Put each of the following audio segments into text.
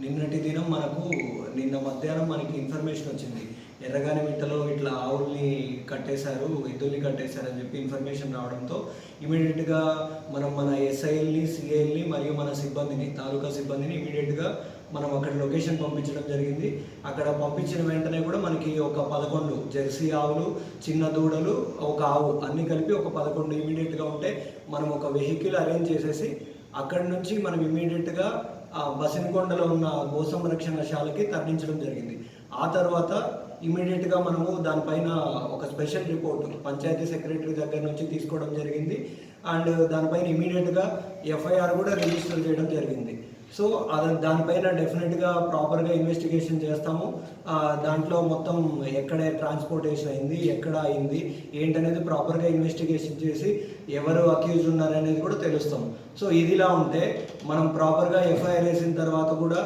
నిన్నటి దినం నిన్న మధ్యాహ్నం మనకి ఇన్ఫర్మేషన్ వచ్చింది. ఎర్రగానిమిట్టలో ఇట్లా ఆవుల్ని కట్టేశారు, ఎద్దుల్ని కట్టేశారని చెప్పి ఇన్ఫర్మేషన్ రావడంతో ఇమీడియట్గా మన ఎస్ఐల్ని, సిఐల్ని మరియు మన సిబ్బందిని, తాలూకా సిబ్బందిని ఇమీడియట్గా మనం అక్కడ లొకేషన్ పంపించడం జరిగింది. అక్కడ పంపించిన వెంటనే కూడా మనకి ఒక 11 జెర్సీ ఆవులు, చిన్న దూడలు, ఒక ఆవు అన్నీ కలిపి ఒక 11 ఇమీడియట్గా ఉంటే మనం ఒక వెహికల్ అరేంజ్ చేసేసి అక్కడి నుంచి మనం ఇమీడియట్గా బసినకొండలో ఉన్న గో సంరక్షణశాలకి తరలించడం జరిగింది. ఆ తర్వాత ఇమీడియట్గా మనము దానిపైన ఒక స్పెషల్ రిపోర్ట్ పంచాయతీ సెక్రటరీ దగ్గర నుంచి తీసుకోవడం జరిగింది. అండ్ దానిపైన ఇమీడియట్గా ఎఫ్ఐఆర్ కూడా రిజిస్టర్ చేయడం జరిగింది. సో దానిపైన డెఫినెట్గా ప్రాపర్గా ఇన్వెస్టిగేషన్ చేస్తాము. దాంట్లో మొత్తం ఎక్కడ ట్రాన్స్పోర్టేషన్ అయింది, ఎక్కడ అయింది, ఏంటనేది ప్రాపర్గా ఇన్వెస్టిగేషన్ చేసి ఎవరు అక్యూజ్ ఉన్నారనేది కూడా తెలుస్తాం. సో ఇదిలా ఉంటే మనం ప్రాపర్గా ఎఫ్ఐఆర్ వేసిన తర్వాత కూడా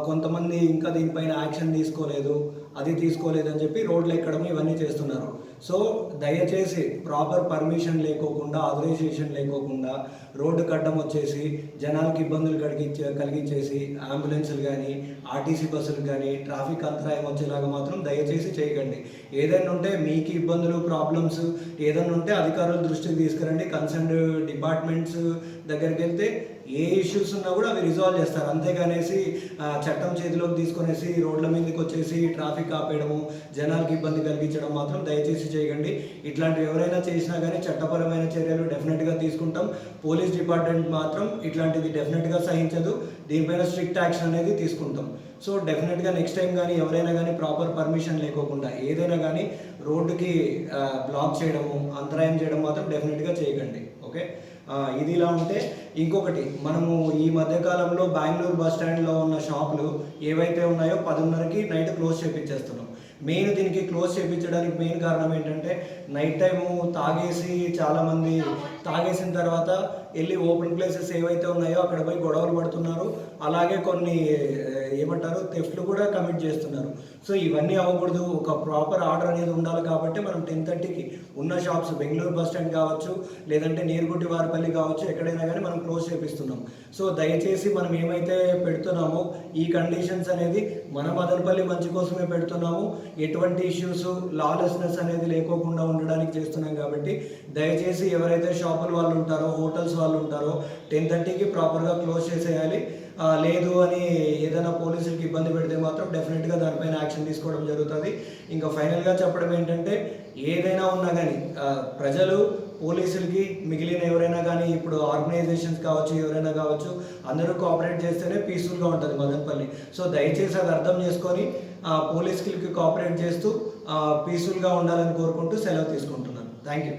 కొంతమంది ఇంకా దీనిపైన యాక్షన్ తీసుకోలేదు అని చెప్పి రోడ్లు ఎక్కడం ఇవన్నీ చేస్తున్నారు. సో దయచేసి ప్రాపర్ పర్మిషన్ లేకోకుండా, ఆథరైజేషన్ లేకోకుండా రోడ్డు కట్టడం వచ్చేసి జనాలకు ఇబ్బందులు కలిగించేసి అంబులెన్సులు కానీ, ఆర్టీసీ బస్సులు కానీ ట్రాఫిక్ అంతరాయం వచ్చేలాగా మాత్రం దయచేసి చేయకండి. ఏదైనా ఉంటే మీకు ఇబ్బందులు, ప్రాబ్లమ్స్ ఏదైనా ఉంటే అధికారుల దృష్టికి తీసుకురండి. కన్సర్న్డ్ డిపార్ట్మెంట్స్ దగ్గరికి వెళ్తే ఏ ఇష్యూస్ ఉన్నా కూడా అవి రిజాల్వ్ చేస్తారు. అంతేగానేసి చట్టం చేతిలోకి తీసుకునేసి రోడ్ల మీదకి వచ్చేసి ట్రాఫిక్ ఆపేయడము, జనాలకు ఇబ్బంది కలిగించడం మాత్రం దయచేసి చేయకండి. ఇట్లాంటివి ఎవరైనా చేసినా కానీ చట్టపరమైన చర్యలు డెఫినెట్గా తీసుకుంటాం. పోలీస్ డిపార్ట్మెంట్ మాత్రం ఇట్లాంటివి డెఫినెట్గా సహించదు. దీనిపైన స్ట్రిక్ట్ యాక్షన్ అనేది తీసుకుంటాం. సో డెఫినెట్గా నెక్స్ట్ టైం కానీ ఎవరైనా కానీ ప్రాపర్ పర్మిషన్ లేకోకుండా ఏదైనా కానీ రోడ్డుకి బ్లాక్ చేయడము, అంతరాయం చేయడం మాత్రం డెఫినెట్గా చేయకండి. ఓకే, ఇది ఇలా ఉంటే ఇంకొకటి, మనము ఈ మధ్యకాలంలో బెంగళూరు బస్ స్టాండ్లో ఉన్న షాపులు ఏవైతే ఉన్నాయో 10:30కి నైట్ క్లోజ్ చేయించేస్తున్నాం. మెయిన్ దీనికి క్లోజ్ చేయించడానికి మెయిన్ కారణం ఏంటంటే నైట్ టైము చాలామంది తాగేసిన తర్వాత వెళ్ళి ఓపెన్ ప్లేసెస్ ఏవైతే ఉన్నాయో అక్కడ పోయి గొడవలు పడుతున్నారు. అలాగే కొన్ని థెఫ్ట్లు కూడా కమిట్ చేస్తున్నారు. సో ఇవన్నీ అవ్వకూడదు. ఒక ప్రాపర్ ఆర్డర్ అనేది ఉండాలి. కాబట్టి మనం 10:30కి ఉన్న షాప్స్ బెంగళూరు బస్ స్టాండ్ కావచ్చు, లేదంటే నీరుగుట్టి వారిపల్లి కావచ్చు, ఎక్కడైనా కానీ మనం క్లోజ్ చేపిస్తున్నాం. సో దయచేసి మనం ఏమైతే పెడుతున్నామో ఈ కండిషన్స్ అనేది మన మదనపల్లి మంచి కోసమే పెడుతున్నాము. ఎటువంటి ఇష్యూస్, లాలెస్నెస్ అనేది లేకోకుండా ఉండడానికి చేస్తున్నాం. కాబట్టి దయచేసి ఎవరైతే షాపుల వాళ్ళు ఉంటారో, హోటల్స్ వాళ్ళు ఉంటారో 10:30కి ప్రాపర్గా క్లోజ్ చేసేయాలి. లేదు అని ఏదైనా పోలీసులకి ఇబ్బంది పెడితే మాత్రం డెఫినెట్గా దానిపైన యాక్షన్ తీసుకోవడం జరుగుతుంది. ఇంకా ఫైనల్గా చెప్పడం ఏంటంటే ఏదైనా ఉన్నా కానీ ప్రజలు పోలీసులకి, మిగిలిన ఎవరైనా కానీ, ఇప్పుడు ఆర్గనైజేషన్స్ కావచ్చు, ఎవరైనా కావచ్చు, అందరూ కోఆపరేట్ చేస్తేనే పీస్ఫుల్గా ఉంటుంది మదనపల్లి. సో దయచేసి అది అర్థం చేసుకొని పోలీసులకి కోఆపరేట్ చేస్తూ పీస్ఫుల్గా ఉండాలని కోరుకుంటూ సెలవు తీసుకుంటున్నాను. Thank you.